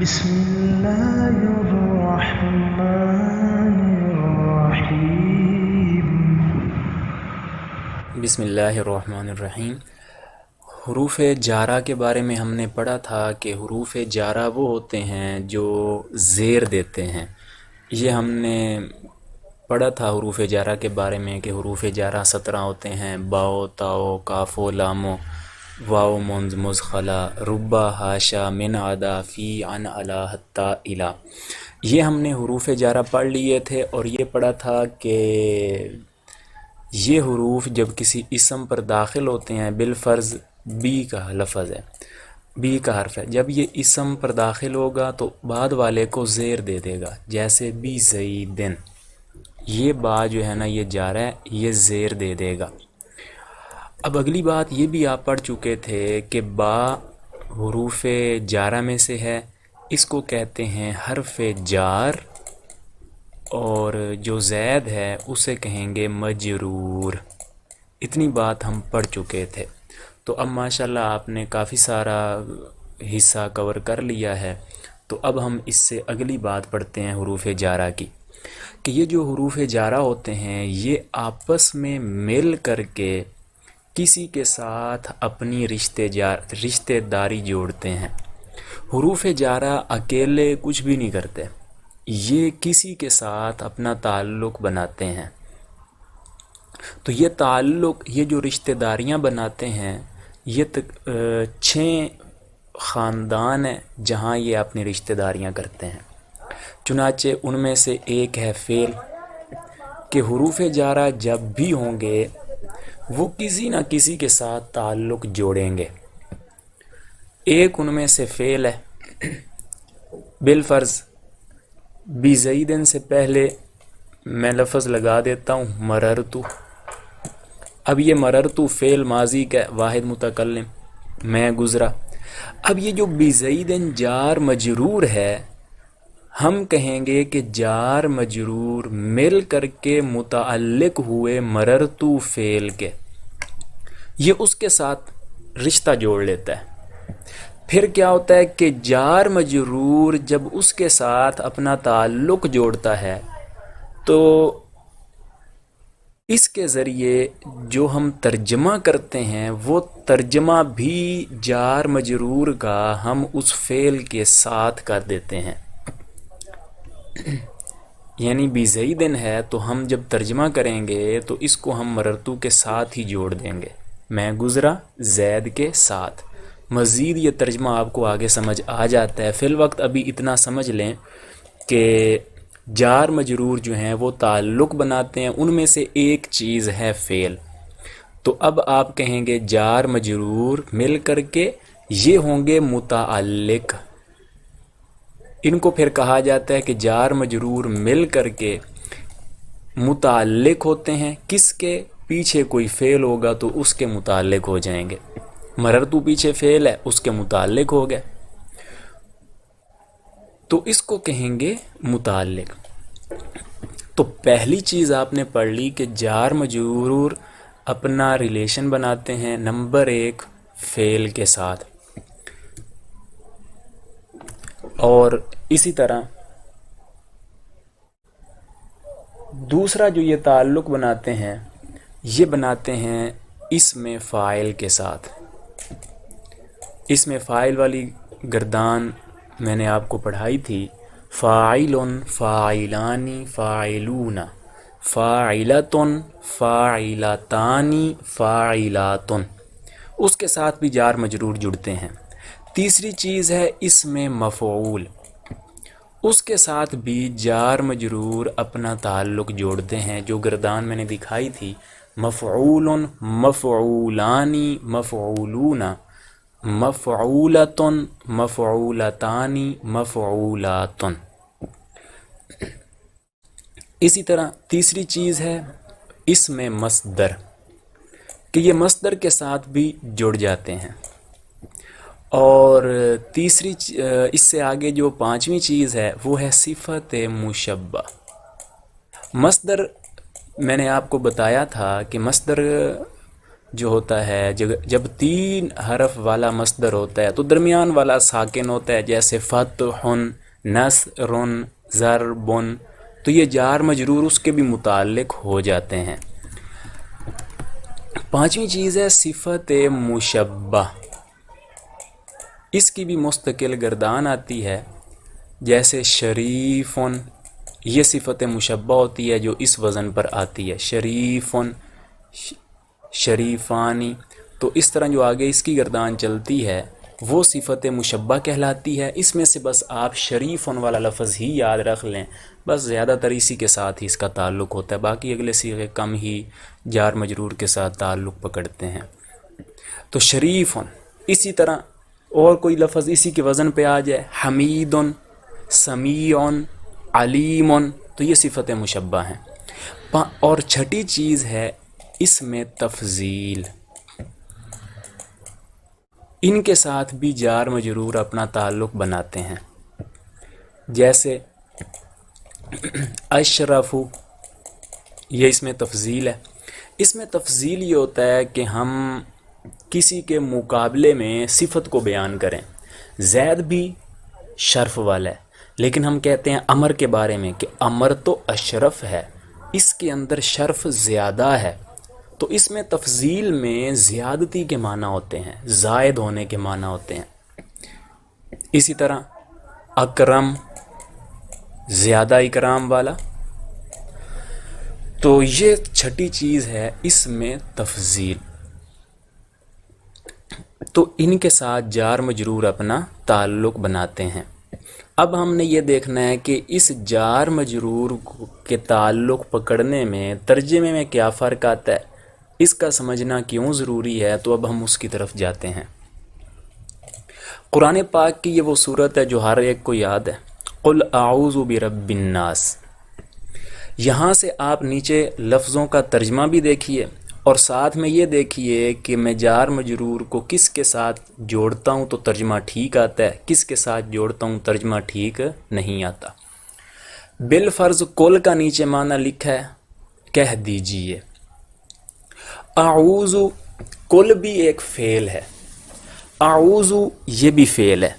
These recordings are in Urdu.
بسم الله الرحمن الرحيم. بسم اللہ الرحمن الرحیم۔ حروف جارہ کے بارے میں ہم نے پڑھا تھا کہ حروف جارہ وہ ہوتے ہیں جو زیر دیتے ہیں۔ یہ ہم نے پڑھا تھا حروف جارہ کے بارے میں کہ حروف جارہ 17 ہوتے ہیں: باؤ، تاؤ، کاف و لامو، واو منز مزخلا، ربا، ہاشا، من، عدا، فی، عن، علا، حتی، الا۔ یہ ہم نے حروف جارہ پڑھ لیے تھے، اور یہ پڑھا تھا کہ یہ حروف جب کسی اسم پر داخل ہوتے ہیں، بالفرض بی کا لفظ ہے، بی کا حرف ہے، جب یہ اسم پر داخل ہوگا تو بعد والے کو زیر دے دے گا، جیسے بی زیدن، یہ با جو ہے نا یہ جارہ ہے، یہ زیر دے دے گا۔ اب اگلی بات یہ بھی آپ پڑھ چکے تھے کہ با حروف جارہ میں سے ہے، اس کو کہتے ہیں حرف جار، اور جو زید ہے اسے کہیں گے مجرور۔ اتنی بات ہم پڑھ چکے تھے، تو اب ماشاءاللہ آپ نے کافی سارا حصہ کور کر لیا ہے۔ تو اب ہم اس سے اگلی بات پڑھتے ہیں حروف جارہ کی، کہ یہ جو حروف جارہ ہوتے ہیں یہ آپس میں مل کر کے کسی کے ساتھ اپنی رشتے داری جوڑتے ہیں۔ حروف جارہ اکیلے کچھ بھی نہیں کرتے، یہ کسی کے ساتھ اپنا تعلق بناتے ہیں۔ تو یہ تعلق، یہ جو رشتہ داریاں بناتے ہیں، یہ 6 خاندان ہیں جہاں یہ اپنی رشتہ داریاں کرتے ہیں۔ چنانچہ ان میں سے ایک ہے فعل، کہ حروف جارہ جب بھی ہوں گے وہ کسی نہ کسی کے ساتھ تعلق جوڑیں گے۔ ایک ان میں سے فعل ہے، بالفرض بی زیدن سے پہلے میں لفظ لگا دیتا ہوں مررتو۔ اب یہ مررتو فعل ماضی کا واحد متکلم، میں گزرا۔ اب یہ جو بی زیدن جار مجرور ہے، ہم کہیں گے کہ جار مجرور مل کر کے متعلق ہوئے مررتو فعل کے، یہ اس کے ساتھ رشتہ جوڑ لیتا ہے۔ پھر کیا ہوتا ہے کہ جار مجرور جب اس کے ساتھ اپنا تعلق جوڑتا ہے تو اس کے ذریعے جو ہم ترجمہ کرتے ہیں وہ ترجمہ بھی جار مجرور کا ہم اس فعل کے ساتھ کر دیتے ہیں۔ یعنی بی زیدن ہے تو ہم جب ترجمہ کریں گے تو اس کو ہم مررتو کے ساتھ ہی جوڑ دیں گے، میں گزرا زید کے ساتھ۔ مزید یہ ترجمہ آپ کو آگے سمجھ آ جاتا ہے، فی الوقت ابھی اتنا سمجھ لیں کہ جار مجرور جو ہیں وہ تعلق بناتے ہیں، ان میں سے ایک چیز ہے فعل۔ تو اب آپ کہیں گے جار مجرور مل کر کے یہ ہوں گے متعلق، ان کو پھر کہا جاتا ہے کہ جار مجرور مل کر کے متعلق ہوتے ہیں، کس کے پیچھے کوئی فعل ہوگا تو اس کے متعلق ہو جائیں گے۔ مررتو پیچھے فعل ہے، اس کے متعلق ہو گئے، تو اس کو کہیں گے متعلق۔ تو پہلی چیز آپ نے پڑھ لی کہ جار مجرور اپنا ریلیشن بناتے ہیں نمبر 1 فعل کے ساتھ، اور اسی طرح دوسرا جو یہ تعلق بناتے ہیں یہ بناتے ہیں اسم فاعل کے ساتھ۔ اسم فاعل والی گردان میں نے آپ کو پڑھائی تھی، فاعل، فاعلانی، فاعلون، فاعلۃ، فاعلتانی، فاعلات، اس کے ساتھ بھی جار مجرور جڑتے ہیں۔ تیسری چیز ہے اسم مفعول، اس کے ساتھ بھی جار مجرور اپنا تعلق جوڑتے ہیں، جو گردان میں نے دکھائی تھی، مفعول، مفعولانی، مفعولون، مفعولۃ، مفعولتانی، مفعولات۔ اسی طرح تیسری چیز ہے اسم مصدر، کہ یہ مصدر کے ساتھ بھی جڑ جاتے ہیں۔ اور تیسری اس سے آگے جو 5ویں چیز ہے وہ ہے صفت مشبہ۔ مصدر میں نے آپ کو بتایا تھا کہ مصدر جو ہوتا ہے جب 3 حرف والا مصدر ہوتا ہے تو درمیان والا ساکن ہوتا ہے، جیسے فتح، نصر، ضرب، تو یہ جار مجرور اس کے بھی متعلق ہو جاتے ہیں۔ 5ویں چیز ہے صفت مشبہ، اس کی بھی مستقل گردان آتی ہے، جیسے شریف، یہ صفت مشبہ ہوتی ہے جو اس وزن پر آتی ہے، شریف، شریفانی، تو اس طرح جو آگے اس کی گردان چلتی ہے وہ صفت مشبہ کہلاتی ہے۔ اس میں سے بس آپ شریف والا لفظ ہی یاد رکھ لیں، بس زیادہ تر اسی کے ساتھ ہی اس کا تعلق ہوتا ہے، باقی اگلے صیغے کم ہی جار مجرور کے ساتھ تعلق پکڑتے ہیں۔ تو شریف، اسی طرح اور کوئی لفظ اسی کے وزن پہ آ جائے، حمید، سمیع، علیم، تو یہ صفت مشبہ ہیں۔ اور 6ٹھی چیز ہے اس میں تفضیل، ان کے ساتھ بھی جار مجرور اپنا تعلق بناتے ہیں، جیسے اشرف، یہ اس میں تفضیل ہے۔ اس میں تفضیل یہ ہوتا ہے کہ ہم کسی کے مقابلے میں صفت کو بیان کریں، زید بھی شرف والا ہے لیکن ہم کہتے ہیں عمر کے بارے میں کہ عمر تو اشرف ہے، اس کے اندر شرف زیادہ ہے، تو اس میں تفضیل میں زیادتی کے معنی ہوتے ہیں، زائد ہونے کے معنی ہوتے ہیں۔ اسی طرح اکرم، زیادہ اکرام والا، تو یہ 6ٹھی چیز ہے اس میں تفضیل، تو ان کے ساتھ جار مجرور اپنا تعلق بناتے ہیں۔ اب ہم نے یہ دیکھنا ہے کہ اس جار مجرور کے تعلق پکڑنے میں ترجمے میں کیا فرق آتا ہے، اس کا سمجھنا کیوں ضروری ہے، تو اب ہم اس کی طرف جاتے ہیں۔ قرآن پاک کی یہ وہ صورت ہے جو ہر ایک کو یاد ہے، قل اعوذ برب الناس۔ یہاں سے آپ نیچے لفظوں کا ترجمہ بھی دیکھیے اور ساتھ میں یہ دیکھیے کہ میں جار مجرور کو کس کے ساتھ جوڑتا ہوں تو ترجمہ ٹھیک آتا ہے، کس کے ساتھ جوڑتا ہوں ترجمہ ٹھیک نہیں آتا۔ بالفرض قل کا نیچے معنی لکھا ہے کہہ دیجئے، اعوذ، قل بھی ایک فعل ہے، اعوذ یہ بھی فعل ہے،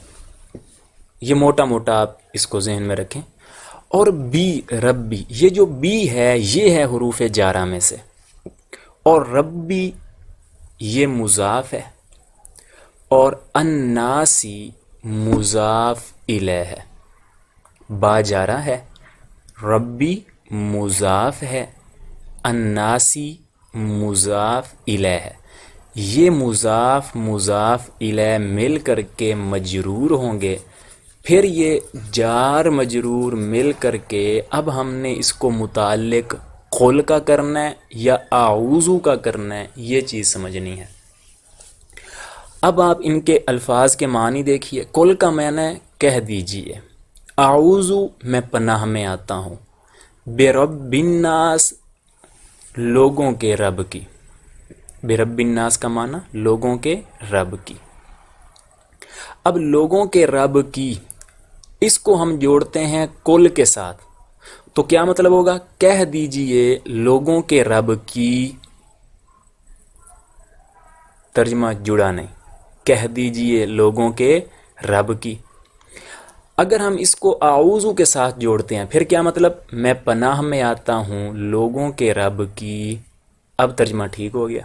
یہ موٹا موٹا آپ اس کو ذہن میں رکھیں، اور بی، ربی، یہ جو بی ہے یہ ہے حروف جارہ میں سے، اور ربی یہ مضاف ہے، اور الناسی مضاف الیہ ہے، با جارہ ہے، ربی مضاف ہے، الناسی مضاف الیہ ہے، یہ مضاف الیہ مل کر کے مجرور ہوں گے، پھر یہ جار مجرور مل کر کے اب ہم نے اس کو متعلق قل کا کرنا ہے یا اعوذ کا کرنا ہے، یہ چیز سمجھنی ہے۔ اب آپ ان کے الفاظ کے معنی دیکھیے، قل کا معنی ہے کہہ دیجئے، اعوذ میں پناہ میں آتا ہوں، برب الناس لوگوں کے رب کی، برب الناس کا معنی لوگوں کے رب کی۔ اب لوگوں کے رب کی، اس کو ہم جوڑتے ہیں قل کے ساتھ، تو کیا مطلب ہوگا، کہہ دیجئے لوگوں کے رب کی، ترجمہ جڑا نہیں، کہہ دیجئے لوگوں کے رب کی۔ اگر ہم اس کو اعوذ کے ساتھ جوڑتے ہیں پھر کیا مطلب، میں پناہ میں آتا ہوں لوگوں کے رب کی، اب ترجمہ ٹھیک ہو گیا۔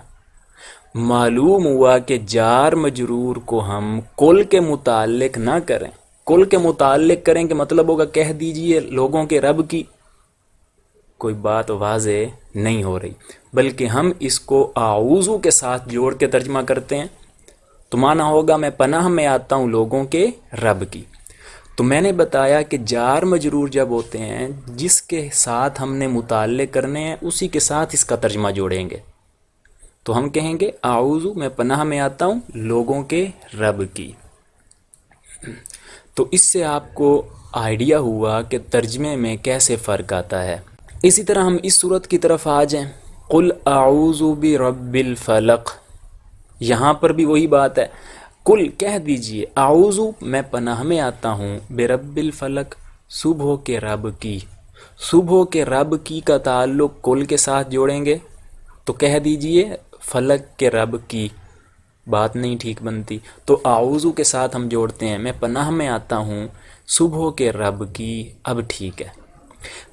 معلوم ہوا کہ جار مجرور کو ہم قل کے متعلق نہ کریں، قل کے متعلق کریں کہ مطلب ہوگا کہہ دیجئے لوگوں کے رب کی، کوئی بات واضح نہیں ہو رہی، بلکہ ہم اس کو اعوذ کے ساتھ جوڑ کے ترجمہ کرتے ہیں تو معنی ہوگا میں پناہ میں آتا ہوں لوگوں کے رب کی۔ تو میں نے بتایا کہ جار مجرور جب ہوتے ہیں جس کے ساتھ ہم نے متعلق کرنے ہیں اسی کے ساتھ اس کا ترجمہ جوڑیں گے، تو ہم کہیں گے اعوذ میں پناہ میں آتا ہوں لوگوں کے رب کی۔ تو اس سے آپ کو آئیڈیا ہوا کہ ترجمے میں کیسے فرق آتا ہے۔ اسی طرح ہم اس صورت کی طرف آ جائیں، قل اعوذ برب الفلق، یہاں پر بھی وہی بات ہے، قل کہہ دیجئے، اعوذ میں پناہ میں آتا ہوں، برب الفلق صبح کے رب کی، صبح کے رب کی کا تعلق قل کے ساتھ جوڑیں گے تو کہہ دیجئے فلک کے رب کی بات نہیں ٹھیک بنتی، تو اعوذ کے ساتھ ہم جوڑتے ہیں، میں پناہ میں آتا ہوں صبح کے رب کی، اب ٹھیک ہے۔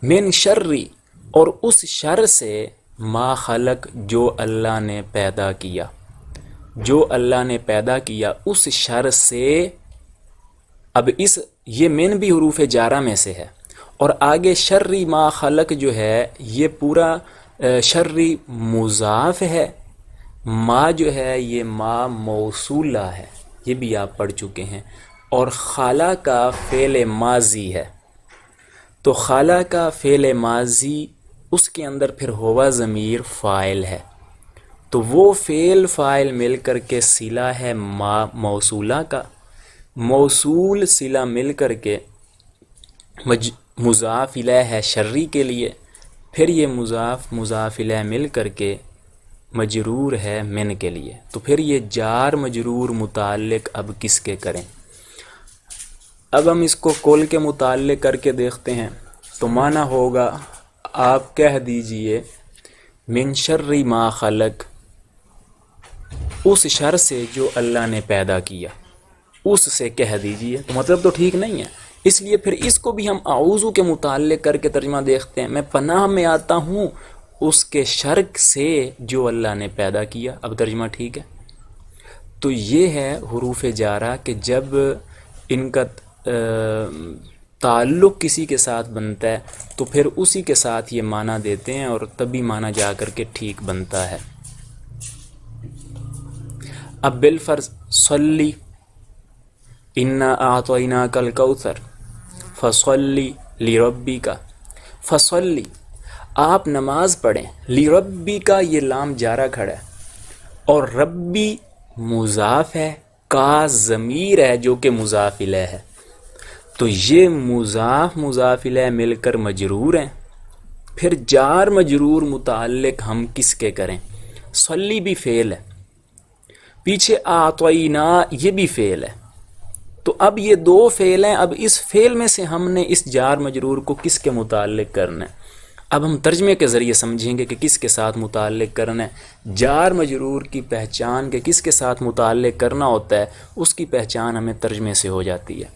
من شرری، اور اس شر سے، ما خلق، جو اللہ نے پیدا کیا، جو اللہ نے پیدا کیا اس شر سے۔ اب یہ من بھی حروف جارہ میں سے ہے، اور آگے شرری ما خلق جو ہے یہ پورا شرری مضاف ہے، ما جو ہے یہ ما موصولہ ہے، یہ بھی آپ پڑھ چکے ہیں، اور خلا کا فعل ماضی ہے، تو خلا کا فعل ماضی اس کے اندر پھر ہوا ضمیر فاعل ہے، تو وہ فعل فاعل مل کر کے صلہ ہے ما موصولہ کا، موصول صلہ مل کر کے مضاف الیہ ہے شرری کے لیے، پھر یہ مضاف الیہ مل کر کے مجرور ہے من کے لیے، تو پھر یہ جار مجرور متعلق اب کس کے کریں؟ اب ہم اس کو کل کے متعلق کر کے دیکھتے ہیں، تو معنی ہوگا، آپ کہہ دیجئے من شر ما خلق، اس شر سے جو اللہ نے پیدا کیا، اس سے کہہ دیجئے، تو مطلب تو ٹھیک نہیں ہے، اس لیے پھر اس کو بھی ہم اعوذ کے متعلق کر کے ترجمہ دیکھتے ہیں، میں پناہ میں آتا ہوں اس کے شر سے جو اللہ نے پیدا کیا، اب ترجمہ ٹھیک ہے۔ تو یہ ہے حروف جارہ کہ جب ان کا تعلق کسی کے ساتھ بنتا ہے تو پھر اسی کے ساتھ یہ معنی دیتے ہیں، اور تبھی معنی جا کر کے ٹھیک بنتا ہے۔ اب بالفرض صلی، انا اعطیناک الکوثر فصلی لربک، فصلی، آپ نماز پڑھیں، لربک، یہ لام جارہ کھڑا ہے، اور ربی مضاف ہے، کا ضمیر ہے جو کہ مضاف الیہ ہے، تو یہ مضاف الیہ مل کر مجرور ہیں، پھر جار مجرور متعلق ہم کس کے کریں؟ صلی بھی فعل ہے، پیچھے اعطینا یہ بھی فعل ہے، تو اب یہ دو فعل ہیں، اب اس فعل میں سے ہم نے اس جار مجرور کو کس کے متعلق کرنا ہے؟ اب ہم ترجمے کے ذریعے سمجھیں گے کہ کس کے ساتھ متعلق کرنا ہے۔ جار مجرور کی پہچان کہ کس کے ساتھ متعلق کرنا ہوتا ہے، اس کی پہچان ہمیں ترجمے سے ہو جاتی ہے۔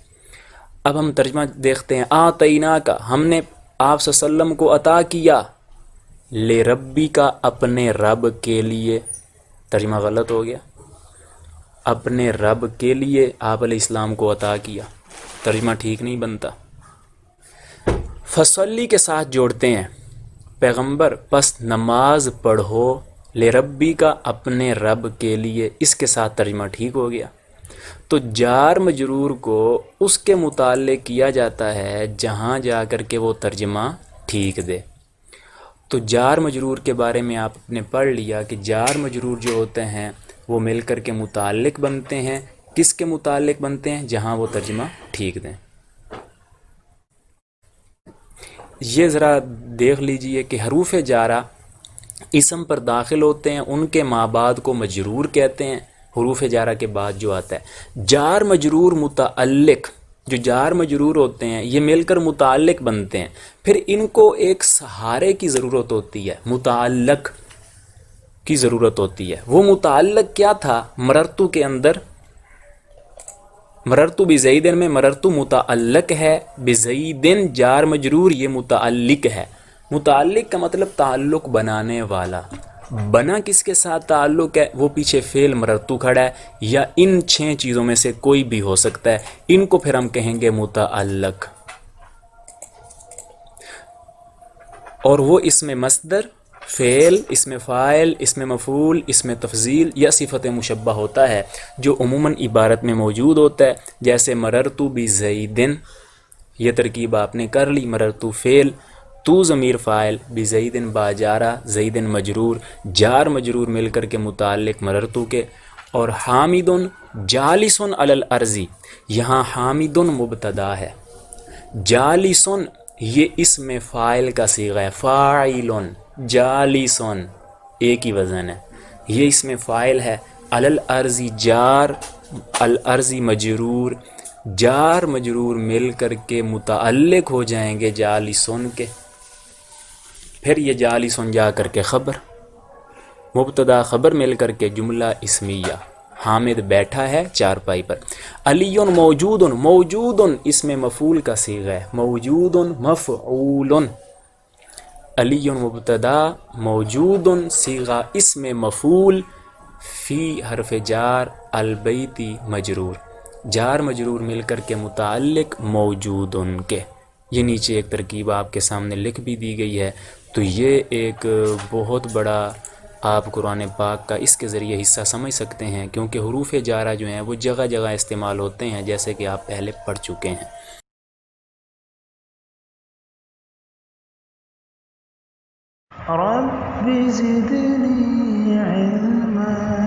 اب ہم ترجمہ دیکھتے ہیں، آتینا کا، ہم نے آپ صلی اللہ علیہ وسلم کو عطا کیا، لے ربی کا، اپنے رب کے لیے، ترجمہ غلط ہو گیا، اپنے رب کے لیے آپ علیہ السلام کو عطا کیا، ترجمہ ٹھیک نہیں بنتا۔ فصلی کے ساتھ جوڑتے ہیں، پیغمبر پس نماز پڑھو، لے ربی کا، اپنے رب کے لیے، اس کے ساتھ ترجمہ ٹھیک ہو گیا۔ تو جار مجرور کو اس کے متعلق کیا جاتا ہے جہاں جا کر کے وہ ترجمہ ٹھیک دے۔ تو جار مجرور کے بارے میں آپ نے پڑھ لیا کہ جار مجرور جو ہوتے ہیں وہ مل کر کے متعلق بنتے ہیں، کس کے متعلق بنتے ہیں؟ جہاں وہ ترجمہ ٹھیک دیں۔ یہ ذرا دیکھ لیجئے کہ حروف جارہ اسم پر داخل ہوتے ہیں، ان کے ما بعد کو مجرور کہتے ہیں، حروف جارہ کے بعد جو آتا ہے جار مجرور متعلق، جو جار مجرور ہوتے ہیں یہ مل کر متعلق بنتے ہیں، پھر ان کو ایک سہارے کی ضرورت ہوتی ہے، متعلق کی ضرورت ہوتی ہے۔ وہ متعلق کیا تھا؟ مررتو کے اندر، مررتو بزیدن میں مررتو متعلق ہے، بزیدن جار مجرور یہ متعلق ہے۔ متعلق کا مطلب تعلق بنانے والا، بنا کس کے ساتھ تعلق ہے؟ وہ پیچھے فعل مررتو کھڑا ہے، یا ان 6 چیزوں میں سے کوئی بھی ہو سکتا ہے، ان کو پھر ہم کہیں گے متعلق، اور وہ اسم مصدر، فعل، اسم فاعل، اسم مفعول، اسم تفضیل یا صفت مشبہ ہوتا ہے جو عموماً عبارت میں موجود ہوتا ہے، جیسے مررتو بزیدن، یہ ترکیب آپ نے کر لی، مررتو فعل، تو ضمیر فاعل، بزیدن با جارہ، زیدن مجرور، جار مجرور مل کر کے متعلق مررتو کے، اور حامدن جالسن علی الارض، یہاں حامدن مبتدا ہے، جالسن یہ اسم فاعل کا صیغہ ہے، فاعلن، جالسن ایک ہی وزن ہے، یہ اسم فاعل ہے، علی الارض جار، الارض مجرور، جار مجرور مل کر کے متعلق ہو جائیں گے جالسن کے، پھر یہ جالسن جا کر کے خبر، مبتدا خبر مل کر کے جملہ اسمیہ، حامد بیٹھا ہے چارپائی پر۔ علی موجود، موجود اس میں مفعول کا صیغہ ہے، موجود مفعول، علی مبتدا، موجود صیغہ اسم مفعول، فی حرف جار، البیتی مجرور، جار مجرور مل کر کے متعلق موجود کے۔ یہ نیچے ایک ترکیب آپ کے سامنے لکھ بھی دی گئی ہے۔ تو یہ ایک بہت بڑا آپ قرآن پاک کا اس کے ذریعے حصہ سمجھ سکتے ہیں، کیونکہ حروف جارہ جو ہیں وہ جگہ جگہ استعمال ہوتے ہیں، جیسے کہ آپ پہلے پڑھ چکے ہیں۔ رب زدنی علما